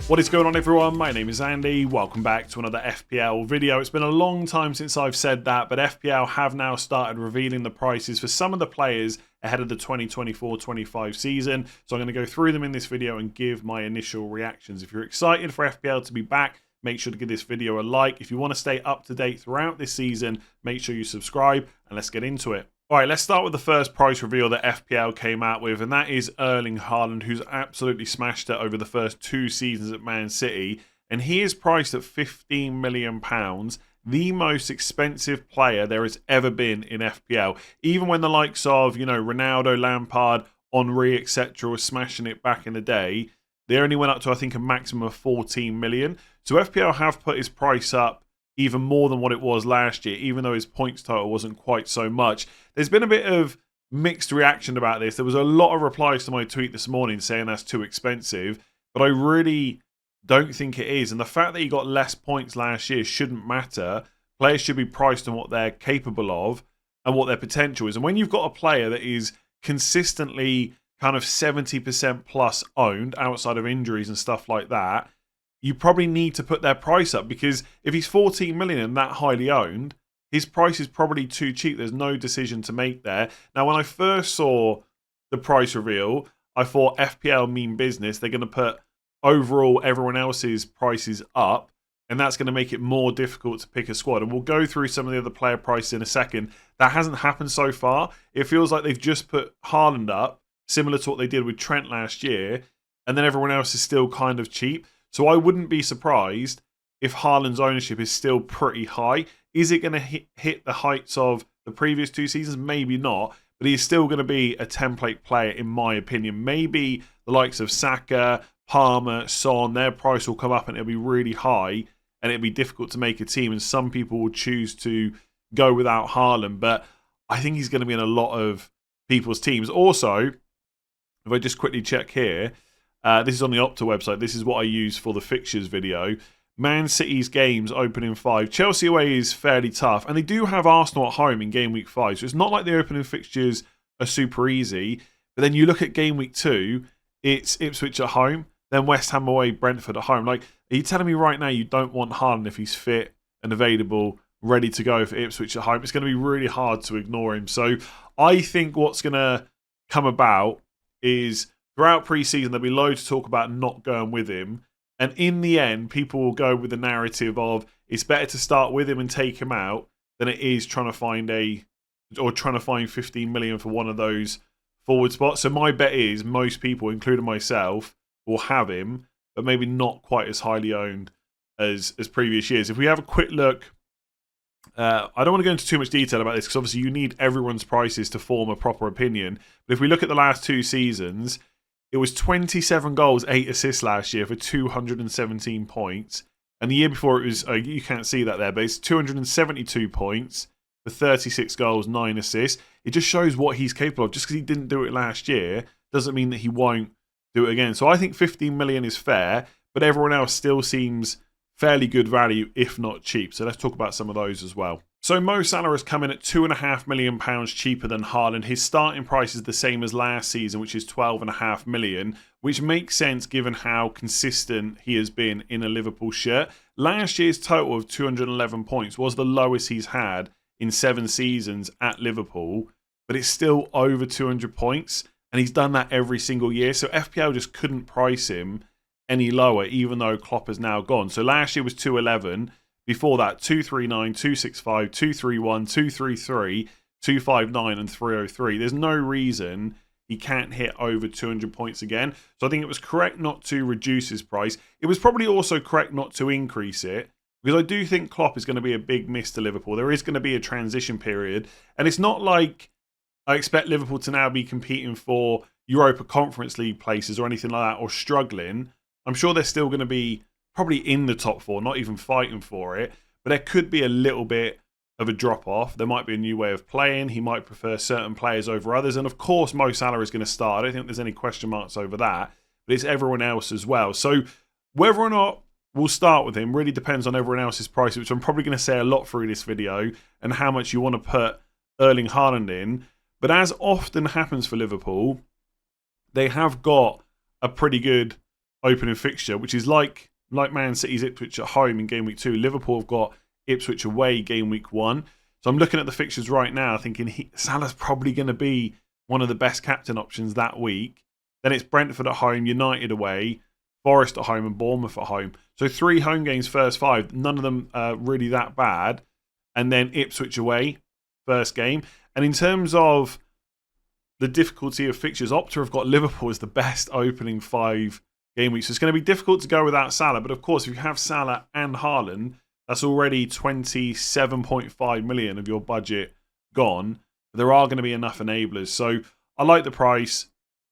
What is going on, everyone? My name is Andy. Welcome back to another FPL video. It's been a long time since I've said that, but FPL have now started revealing the prices for some of the players ahead of the 2024-25 season. So I'm going to go through them in this video and give my initial reactions. If you're excited for FPL to be back, make sure to give this video a like. If you want to stay up to date throughout this season, make sure you subscribe, and let's get into it. All right, let's start with the first price reveal that FPL came out with, and that is Erling Haaland, who's absolutely smashed it over the first 2 seasons at Man City. And he is priced at £15 million, the most expensive player there has ever been in FPL. Even when the likes of, Ronaldo, Lampard, Henry, etc. were smashing it back in the day, they only went up to, I think, a maximum of 14 million. So FPL have put his price up even more than what it was last year, even though his points total wasn't quite so much. There's been a bit of mixed reaction about this. There was a lot of replies to my tweet this morning saying that's too expensive, but I really don't think it is. And the fact that he got less points last year shouldn't matter. Players should be priced on what they're capable of and what their potential is. And when you've got a player that is consistently kind of 70% plus owned outside of injuries and stuff like that, you probably need to put their price up, because if he's 14 million and that highly owned, his price is probably too cheap. There's no decision to make there. Now, when I first saw the price reveal, I thought FPL mean business. They're going to put overall everyone else's prices up, and that's going to make it more difficult to pick a squad. And we'll go through some of the other player prices in a second. That hasn't happened so far. It feels like they've just put Haaland up, similar to what they did with Trent last year, and then everyone else is still kind of cheap. So I wouldn't be surprised if Haaland's ownership is still pretty high. Is it going to hit the heights of the previous 2 seasons? Maybe not, but he's still going to be a template player in my opinion. Maybe the likes of Saka, Palmer, Son, their price will come up and it'll be really high and it'll be difficult to make a team, and some people will choose to go without Haaland, but I think he's going to be in a lot of people's teams. Also, if I just quickly check here, this is on the Opta website. This is what I use for the fixtures video. Man City's games open in 5. Chelsea away is fairly tough. And they do have Arsenal at home in game week 5. So it's not like the opening fixtures are super easy. But then you look at game week 2, it's Ipswich at home, then West Ham away, Brentford at home. Like, are you telling me right now you don't want Haaland if he's fit and available, ready to go for Ipswich at home? It's going to be really hard to ignore him. So I think what's going to come about is, throughout pre-season, there'll be loads to talk about not going with him. And in the end, people will go with the narrative of it's better to start with him and take him out than it is trying to find 15 million for one of those forward spots. So my bet is most people, including myself, will have him, but maybe not quite as highly owned as previous years. If we have a quick look, I don't want to go into too much detail about this because obviously you need everyone's prices to form a proper opinion. But if we look at the last 2 seasons, it was 27 goals, 8 assists last year for 217 points. And the year before it was, you can't see that there, but it's 272 points for 36 goals, 9 assists. It just shows what he's capable of. Just because he didn't do it last year doesn't mean that he won't do it again. So I think 15 million is fair, but everyone else still seems fairly good value, if not cheap. So let's talk about some of those as well. So Mo Salah has come in at £2.5 million cheaper than Haaland. His starting price is the same as last season, which is £12.5 million, which makes sense given how consistent he has been in a Liverpool shirt. Last year's total of 211 points was the lowest he's had in 7 seasons at Liverpool, but it's still over 200 points, and he's done that every single year. So FPL just couldn't price him any lower, even though Klopp has now gone. So last year was 211. Before that, 239, 265, 231, 233, 259, and 303. There's no reason he can't hit over 200 points again. So I think it was correct not to reduce his price. It was probably also correct not to increase it, because I do think Klopp is going to be a big miss to Liverpool. There is going to be a transition period. And it's not like I expect Liverpool to now be competing for Europa Conference League places or anything like that, or struggling. I'm sure they're still going to be probably in the top 4, not even fighting for it. But there could be a little bit of a drop-off. There might be a new way of playing. He might prefer certain players over others. And of course, Mo Salah is going to start. I don't think there's any question marks over that. But it's everyone else as well. So whether or not we'll start with him really depends on everyone else's price, which I'm probably going to say a lot through this video, and how much you want to put Erling Haaland in. But as often happens for Liverpool, they have got a pretty good opening fixture, which is like Man City's Ipswich at home in game week 2. Liverpool have got Ipswich away game week 1. So I'm looking at the fixtures right now thinking Salah's probably going to be one of the best captain options that week. Then it's Brentford at home, United away, Forest at home and Bournemouth at home. So 3 home games first 5, none of them really that bad. And then Ipswich away, first game. And in terms of the difficulty of fixtures, Opta have got Liverpool as the best opening 5 game weeks. So it's going to be difficult to go without Salah. But of course, if you have Salah and Haaland, that's already 27.5 million of your budget gone. There are going to be enough enablers. So I like the price.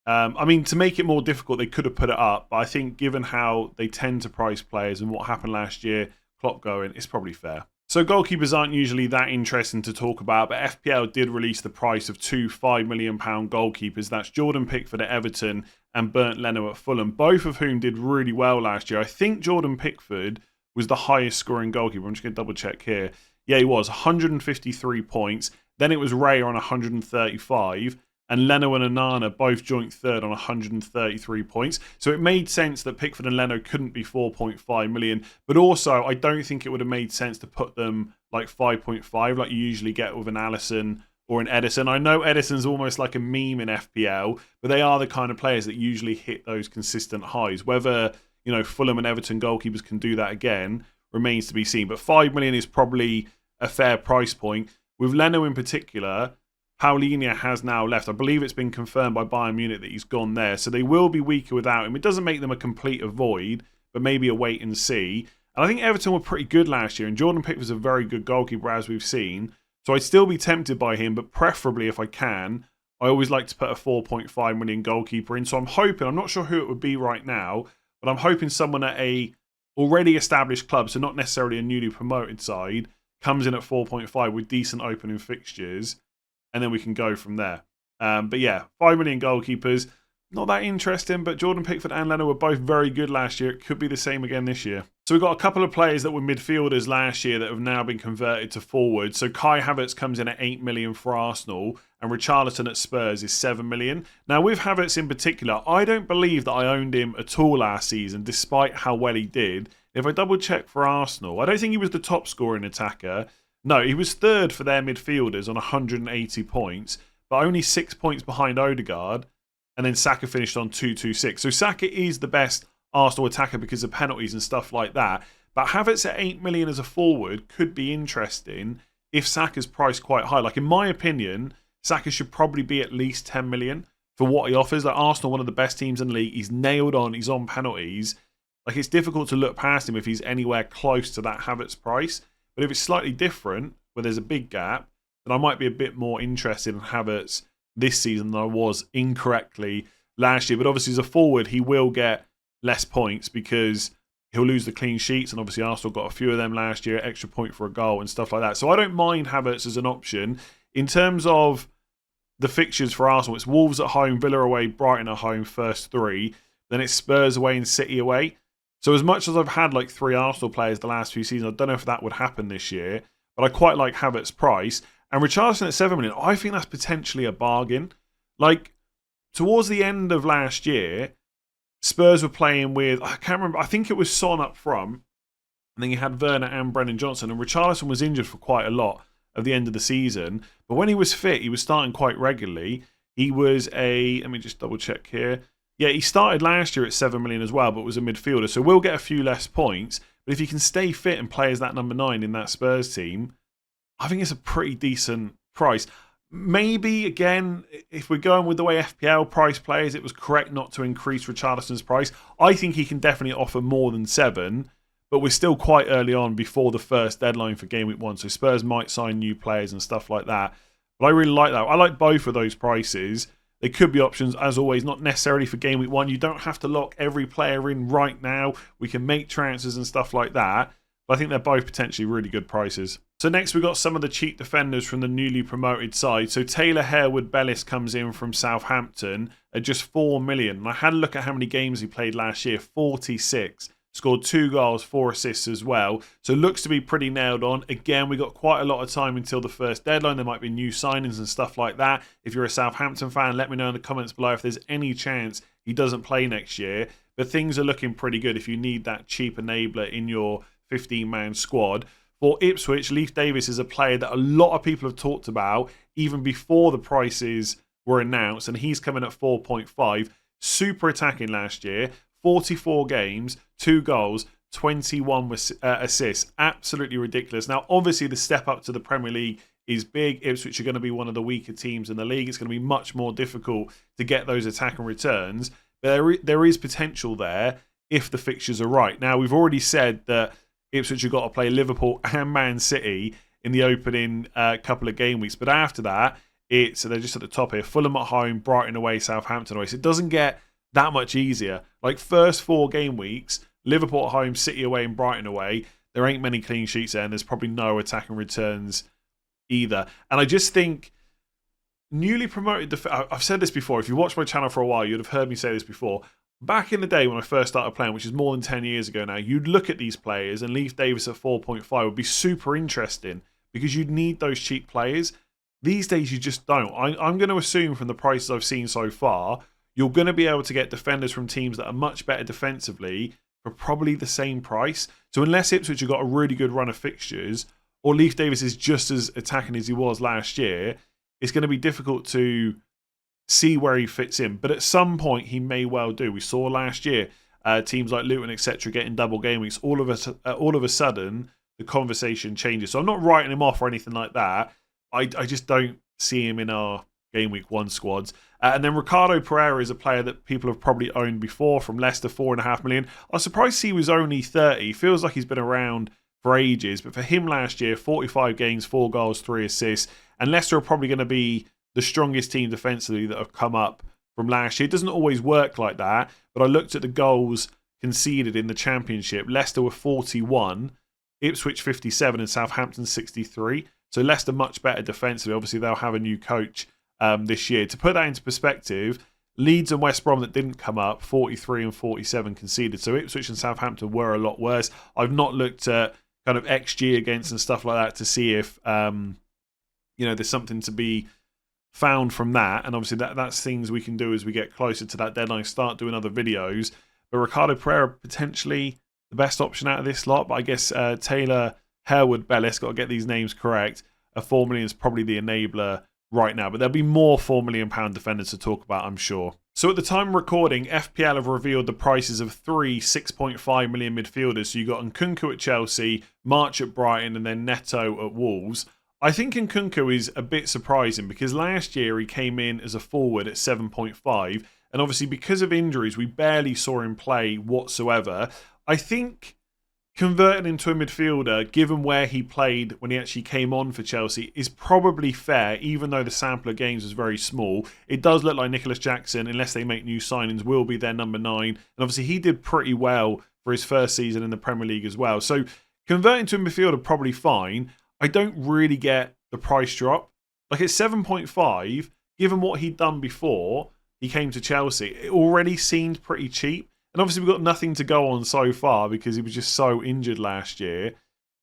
I mean, to make it more difficult, they could have put it up. But I think given how they tend to price players and what happened last year, Klopp going, it's probably fair. So goalkeepers aren't usually that interesting to talk about, but FPL did release the price of 2 £5 million goalkeepers. That's Jordan Pickford at Everton and Fernandes Leno at Fulham, both of whom did really well last year. I think Jordan Pickford was the highest scoring goalkeeper. I'm just going to double check here. Yeah, he was, 153 points. Then it was Raya on 135. And Leno and Onana both joint third on 133 points. So it made sense that Pickford and Leno couldn't be 4.5 million. But also, I don't think it would have made sense to put them like 5.5 like you usually get with an Alisson or an Edison. I know Edison's almost like a meme in FPL, but they are the kind of players that usually hit those consistent highs. Whether, Fulham and Everton goalkeepers can do that again remains to be seen. But 5 million is probably a fair price point. With Leno in particular, Paulinho has now left. I believe it's been confirmed by Bayern Munich that he's gone there. So they will be weaker without him. It doesn't make them a complete avoid, but maybe a wait and see. And I think Everton were pretty good last year. And Jordan Pickford's a very good goalkeeper, as we've seen. So I'd still be tempted by him, but preferably if I can, I always like to put a 4.5 million goalkeeper in. So I'm hoping, I'm not sure who it would be right now, but I'm hoping someone at a already established club, so not necessarily a newly promoted side, comes in at 4.5 with decent opening fixtures. And then we can go from there. But yeah, 5 million goalkeepers. Not that interesting, but Jordan Pickford and Leno were both very good last year. It could be the same again this year. So we've got a couple of players that were midfielders last year that have now been converted to forward. So Kai Havertz comes in at 8 million for Arsenal, and Richarlison at Spurs is 7 million. Now with Havertz in particular, I don't believe that I owned him at all last season, despite how well he did. If I double check for Arsenal, I don't think he was the top scoring attacker. No, he was third for their midfielders on 180 points, but only 6 points behind Odegaard. And then Saka finished on 226. So Saka is the best Arsenal attacker because of penalties and stuff like that. But Havertz at 8 million as a forward could be interesting if Saka's priced quite high. Like in my opinion, Saka should probably be at least 10 million for what he offers. Like Arsenal, one of the best teams in the league. He's nailed on. He's on penalties. Like it's difficult to look past him if he's anywhere close to that Havertz price. But if it's slightly different, where there's a big gap, then I might be a bit more interested in Havertz this season than I was incorrectly last year. But obviously as a forward, he will get less points because he'll lose the clean sheets. And obviously Arsenal got a few of them last year, extra point for a goal and stuff like that. So I don't mind Havertz as an option. In terms of the fixtures for Arsenal, it's Wolves at home, Villa away, Brighton at home, first 3. Then it's Spurs away and City away. So as much as I've had like 3 Arsenal players the last few seasons, I don't know if that would happen this year. But I quite like Havertz's price. And Richarlison at 7 million, I think that's potentially a bargain. Like, towards the end of last year, Spurs were playing with, I can't remember, I think it was Son up front. And then you had Werner and Brennan Johnson. And Richarlison was injured for quite a lot of the end of the season. But when he was fit, he was starting quite regularly. He was let me just double check here. Yeah, he started last year at 7 million as well, but was a midfielder. So we'll get a few less points. But if he can stay fit and play as that number 9 in that Spurs team, I think it's a pretty decent price. Maybe, again, if we're going with the way FPL price plays, it was correct not to increase Richarlison's price. I think he can definitely offer more than 7, but we're still quite early on before the first deadline for Game Week 1, so Spurs might sign new players and stuff like that. But I really like that. I like both of those prices. They could be options, as always, not necessarily for Game Week 1. You don't have to lock every player in right now. We can make transfers and stuff like that. But I think they're both potentially really good prices. So next we've got some of the cheap defenders from the newly promoted side. So Taylor Harewood-Bellis comes in from Southampton at just 4 million. And I had a look at how many games he played last year, 46. Scored 2 goals, 4 assists as well. So looks to be pretty nailed on. Again, we got quite a lot of time until the first deadline. There might be new signings and stuff like that. If you're a Southampton fan, let me know in the comments below if there's any chance he doesn't play next year. but things are looking pretty good if you need that cheap enabler in your 15-man squad. For Ipswich, Leif Davis is a player that a lot of people have talked about even before the prices were announced, and he's coming at 4.5. Super attacking last year, 44 games, 2 goals, 21 assists. Absolutely ridiculous. Now, obviously, the step up to the Premier League is big. Ipswich are going to be one of the weaker teams in the league. It's going to be much more difficult to get those attacking returns. But there is potential there if the fixtures are right. Now, we've already said that Ipswich have got to play Liverpool and Man City in the opening couple of game weeks. But after that, so they're just at the top here. Fulham at home, Brighton away, Southampton away. So it doesn't get that much easier. Like first 4 game weeks, Liverpool at home, City away and Brighton away. There ain't many clean sheets there, and there's probably no attacking returns either. And I just think newly promoted, I've said this before, if you watch my channel for a while, you'd have heard me say this before. Back in the day when I first started playing, which is more than 10 years ago now, you'd look at these players, and Leif Davis at 4.5 would be super interesting because you'd need those cheap players. These days, you just don't. I'm going to assume from the prices I've seen so far, you're going to be able to get defenders from teams that are much better defensively for probably the same price. So unless Ipswich have got a really good run of fixtures, or Leif Davis is just as attacking as he was last year, it's going to be difficult to see where he fits in. But at some point, he may well do. We saw last year teams like Luton, etc., getting double game weeks. All of a sudden, the conversation changes. So I'm not writing him off or anything like that. I just don't see him in our game week 1 squads. And then Ricardo Pereira is a player that people have probably owned before from Leicester, 4.5 million. I was surprised he was only 30. Feels like he's been around for ages. But for him last year, 45 games, 4 goals, 3 assists. And Leicester are probably going to be the strongest team defensively that have come up from last year. It doesn't always work like that. But I looked at the goals conceded in the Championship. Leicester were 41, Ipswich 57 and Southampton 63. So Leicester much better defensively. Obviously, they'll have a new coach this year. To put that into perspective, Leeds and West Brom that didn't come up, 43 and 47 conceded. So Ipswich and Southampton were a lot worse. I've not looked at kind of XG against and stuff like that to see if there's something to be found from that. And obviously that's things we can do as we get closer to that deadline, start doing other videos. But Ricardo Pereira potentially the best option out of this lot. But I guess Taylor Harewood Bellis, got to get these names correct, at 4 million is probably the enabler right now. But there'll be more £4 million defenders to talk about, I'm sure. So at the time of recording, FPL have revealed the prices of 3 6.5 million midfielders. So you got Nkunku at Chelsea, March at Brighton, and then Neto at Wolves. I think Nkunku is a bit surprising because last year he came in as a forward at 7.5. And obviously because of injuries, we barely saw him play whatsoever. I think converting into a midfielder, given where he played when he actually came on for Chelsea, is probably fair, even though the sample of games was very small. It does look like Nicholas Jackson, unless they make new signings, will be their number 9. And obviously he did pretty well for his first season in the Premier League as well. So converting to a midfielder, probably fine. I don't really get the price drop. Like at 7.5, given what he'd done before he came to Chelsea, it already seemed pretty cheap. And obviously we've got nothing to go on so far because he was just so injured last year.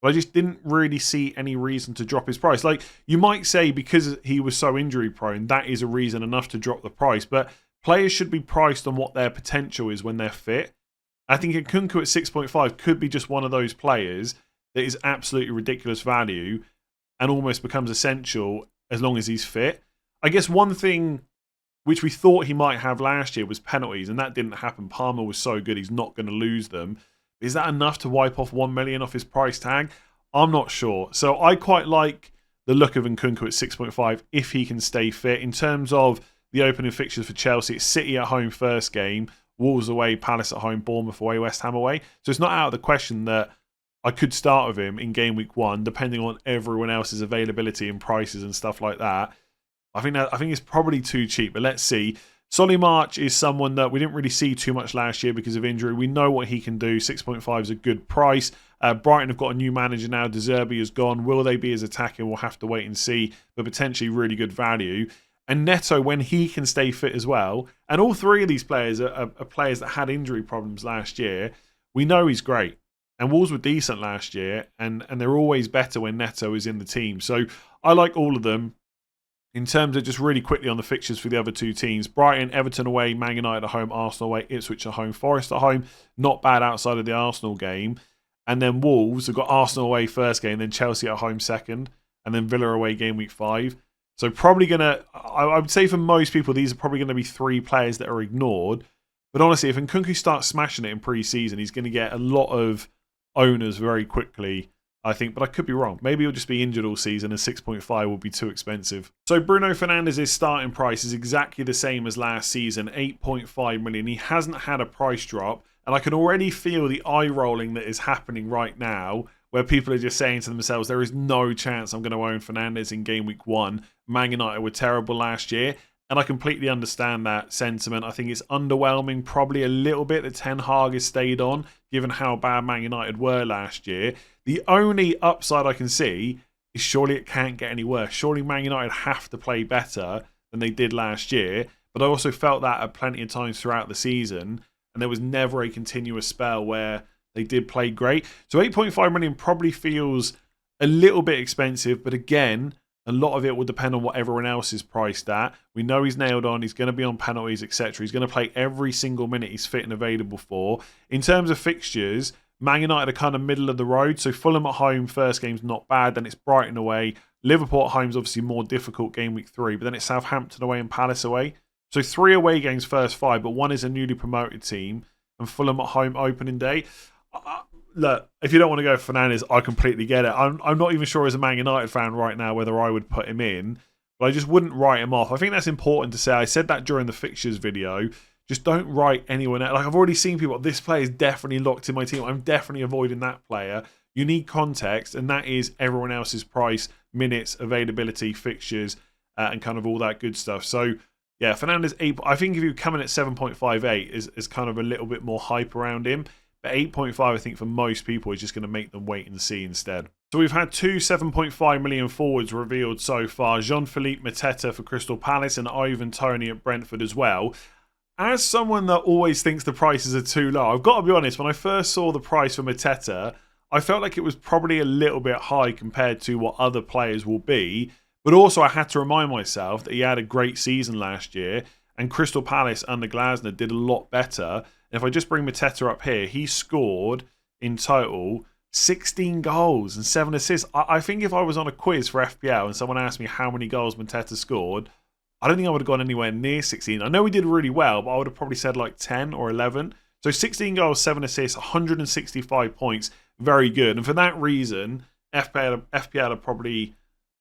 But I just didn't really see any reason to drop his price. Like, you might say because he was so injury prone, that is a reason enough to drop the price. But players should be priced on what their potential is when they're fit. I think Nkunku at 6.5 could be just one of those players that is absolutely ridiculous value and almost becomes essential as long as he's fit. I guess one thing which we thought he might have last year was penalties, and that didn't happen. Palmer was so good, he's not going to lose them. Is that enough to wipe off 1 million off his price tag? I'm not sure. So I quite like the look of Nkunku at 6.5 if he can stay fit. In terms of the opening fixtures for Chelsea, it's City at home first game, Wolves away, Palace at home, Bournemouth away, West Ham away. So it's not out of the question that I could start with him in game week 1, depending on everyone else's availability and prices and stuff like that. I think it's probably too cheap, but let's see. Solly March is someone that we didn't really see too much last year because of injury. We know what he can do. 6.5 is a good price. Brighton have got a new manager now. De Zerbi is gone. Will they be as attacking? We'll have to wait and see, but potentially really good value. And Neto, when he can stay fit as well, and all 3 of these players are players that had injury problems last year, we know he's great. And Wolves were decent last year, and they're always better when Neto is in the team. So I like all of them. In terms of just really quickly on the fixtures for the other two teams, Brighton, Everton away, Man United at home, Arsenal away, Ipswich at home, Forest at home. Not bad outside of the Arsenal game. And then Wolves have got Arsenal away first game, then Chelsea at home second, and then Villa away game week 5. So probably going to, I would say for most people, these are probably going to be 3 players that are ignored. But honestly, if Nkunku starts smashing it in pre-season, he's going to get a lot of owners very quickly, I think, but I could be wrong. Maybe he'll just be injured all season and 6.5 will be too expensive. So Bruno Fernandes' starting price is exactly the same as last season, 8.5 million. He hasn't had a price drop, and I can already feel the eye rolling that is happening right now, where people are just saying to themselves, there is no chance I'm going to own Fernandes in game week 1. Man United were terrible last year, and I completely understand that sentiment. I think it's underwhelming, probably a little bit that Ten Hag has stayed on, given how bad Man United were last year. The only upside I can see is surely it can't get any worse. Surely Man United have to play better than they did last year. But I also felt that at plenty of times throughout the season. And there was never a continuous spell where they did play great. So 8.5 million probably feels a little bit expensive. But again, a lot of it will depend on what everyone else is priced at. We know he's nailed on. He's going to be on penalties, etc. He's going to play every single minute he's fit and available for. In terms of fixtures, Man United are kind of middle of the road. So Fulham at home, first game's not bad. Then it's Brighton away. Liverpool at home is obviously more difficult, game week 3. But then it's Southampton away and Palace away. So 3 away games first 5, but 1 is a newly promoted team. And Fulham at home opening day. Look, if you don't want to go for Fernandes, I completely get it. I'm not even sure as a Man United fan right now whether I would put him in. But I just wouldn't write him off. I think that's important to say. I said that during the fixtures video. Just don't write anyone out. Like, I've already seen people, this player is definitely locked in my team. I'm definitely avoiding that player. You need context, and that is everyone else's price, minutes, availability, fixtures, and kind of all that good stuff. So, yeah, Fernandes, 8. I think if you come in at 7.58 is kind of a little bit more hype around him. But 8.5, I think, for most people is just going to make them wait and see instead. So we've had 2 7.5 million forwards revealed so far. Jean-Philippe Mateta for Crystal Palace and Ivan Toney at Brentford as well. As someone that always thinks the prices are too low, I've got to be honest, when I first saw the price for Mateta, I felt like it was probably a little bit high compared to what other players will be. But also I had to remind myself that he had a great season last year and Crystal Palace under Glasner did a lot better. And if I just bring Mateta up here, he scored in total 16 goals and 7 assists. I think if I was on a quiz for FPL and someone asked me how many goals Mateta scored, I don't think I would have gone anywhere near 16. I know he did really well, but I would have probably said like 10 or 11. So 16 goals, 7 assists, 165 points. Very good. And for that reason, FPL are probably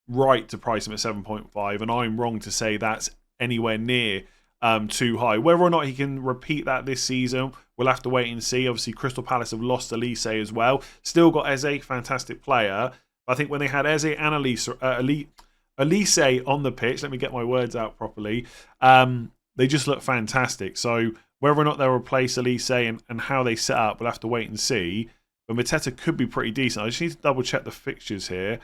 right to price him at 7.5. And I'm wrong to say that's anywhere near too high. Whether or not he can repeat that this season, we'll have to wait and see. Obviously, Crystal Palace have lost Elise as well. Still got Eze, fantastic player. But I think when they had Eze and Elise on the pitch, let me get my words out properly, they just look fantastic. So whether or not they'll replace Elise and how they set up, we'll have to wait and see. But Mateta could be pretty decent. I just need to double check the fixtures here.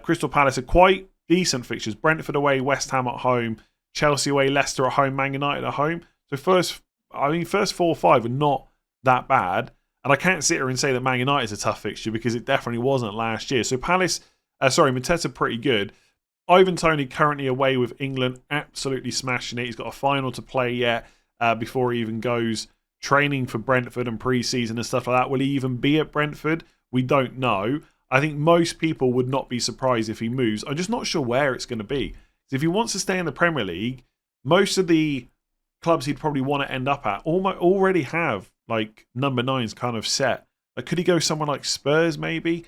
Crystal Palace are quite decent fixtures. Brentford away, West Ham at home, Chelsea away, Leicester at home, Man United at home. So first 4 or 5 are not that bad. And I can't sit here and say that Man United is a tough fixture because it definitely wasn't last year. So Mateta pretty good. Ivan Toney currently away with England, absolutely smashing it. He's got a final to play yet before he even goes training for Brentford and pre-season and stuff like that. Will he even be at Brentford? We don't know. I think most people would not be surprised if he moves. I'm just not sure where it's going to be. If he wants to stay in the Premier League, most of the clubs he'd probably want to end up at already have like number 9s kind of set. Like, could he go somewhere like Spurs maybe?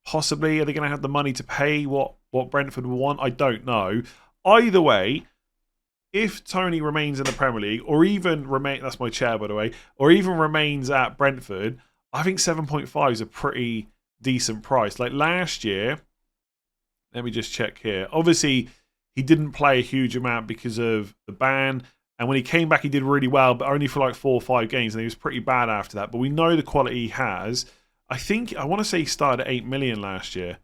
Possibly. Are they going to have the money to pay what Brentford will want? I don't know. Either way, if Toney remains in the Premier League, or even that's my chair by the way, or even remains at Brentford, I think 7.5 is a pretty decent price. Like last year, let me just check here. Obviously, he didn't play a huge amount because of the ban. And when he came back, he did really well, but only for like 4 or 5 games. And he was pretty bad after that. But we know the quality he has. I want to say he started at 8 million last year.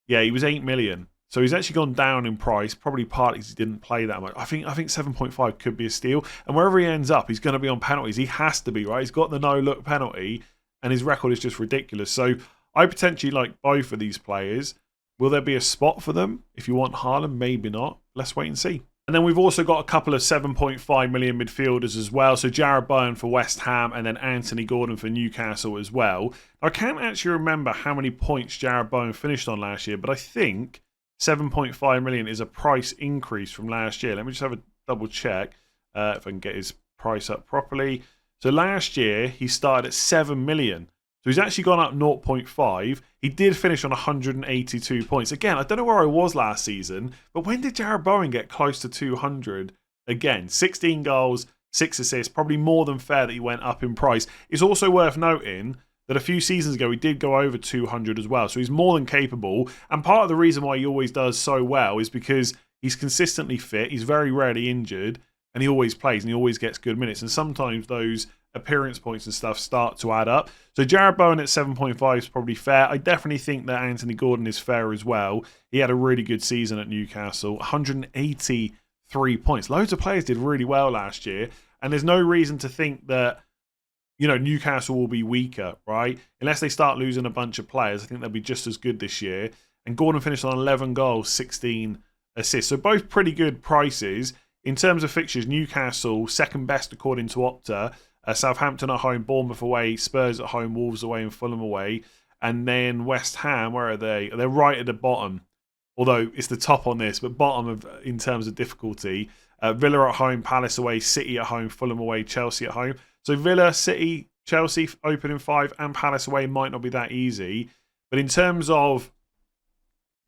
Yeah, he was 8 million. So he's actually gone down in price, probably partly because he didn't play that much. I think 7.5 could be a steal. And wherever he ends up, he's going to be on penalties. He has to be, right? He's got the no-look penalty, and his record is just ridiculous. So I potentially like both of these players. Will there be a spot for them? If you want Haaland, maybe not. let's wait and see. And then we've also got a couple of 7.5 million midfielders as well. So Jarrod Bowen for West Ham and then Anthony Gordon for Newcastle as well. I can't actually remember how many points Jarrod Bowen finished on last year, but I think 7.5 million is a price increase from last year. Let me just have a double check if I can get his price up properly. So last year he started at 7 million. So he's actually gone up 0.5. He did finish on 182 points. Again, I don't know where I was last season, but when did Jarrod Bowen get close to 200? Again, 16 goals, 6 assists, probably more than fair that he went up in price. It's also worth noting that a few seasons ago he did go over 200 as well. So he's more than capable. And part of the reason why he always does so well is because he's consistently fit, he's very rarely injured, and he always plays and he always gets good minutes. And sometimes those appearance points and stuff start to add up. So Jarrod Bowen at 7.5 is probably fair. I definitely think that Anthony Gordon is fair as well. He had a really good season at Newcastle, 183 points. Loads of players did really well last year, and there's no reason to think that, you know, Newcastle will be weaker, right? Unless they start losing a bunch of players, I think they'll be just as good this year. And Gordon finished on 11 goals, 16 assists. So both pretty good prices. In terms of fixtures, Newcastle, second best according to Opta. Southampton at home, Bournemouth away, Spurs at home, Wolves away and Fulham away. And then West Ham, where are they? They're right at the bottom. Although it's the top on this, but bottom of in terms of difficulty. Villa at home, Palace away, City at home, Fulham away, Chelsea at home. So Villa, City, Chelsea opening 5 and Palace away might not be that easy. But in terms of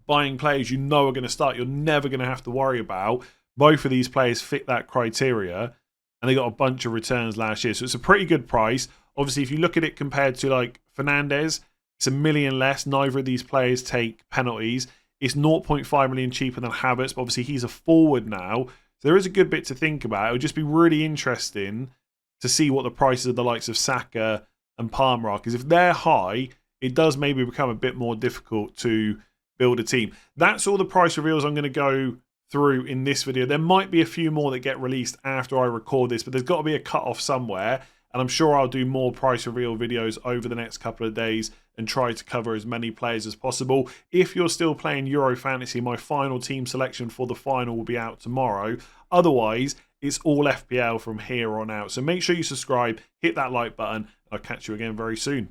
buying players you know are going to start, you're never going to have to worry about. Both of these players fit that criteria. And they got a bunch of returns last year. So it's a pretty good price. Obviously, if you look at it compared to like Fernandes, it's $1 million less. Neither of these players take penalties. It's 0.5 million cheaper than Havertz, but obviously he's a forward now. So there is a good bit to think about. It would just be really interesting to see what the prices of the likes of Saka and Palmer are. Because if they're high, it does maybe become a bit more difficult to build a team. That's all the price reveals I'm going to go through in this video. There might be a few more that get released after I record this, but there's got to be a cut-off somewhere, and I'm sure I'll do more price reveal videos over the next couple of days and try to cover as many players as possible. If you're still playing Euro Fantasy, my final team selection for the final will be out tomorrow. Otherwise, it's all FPL from here on out. So make sure you subscribe, hit that like button, and I'll catch you again very soon.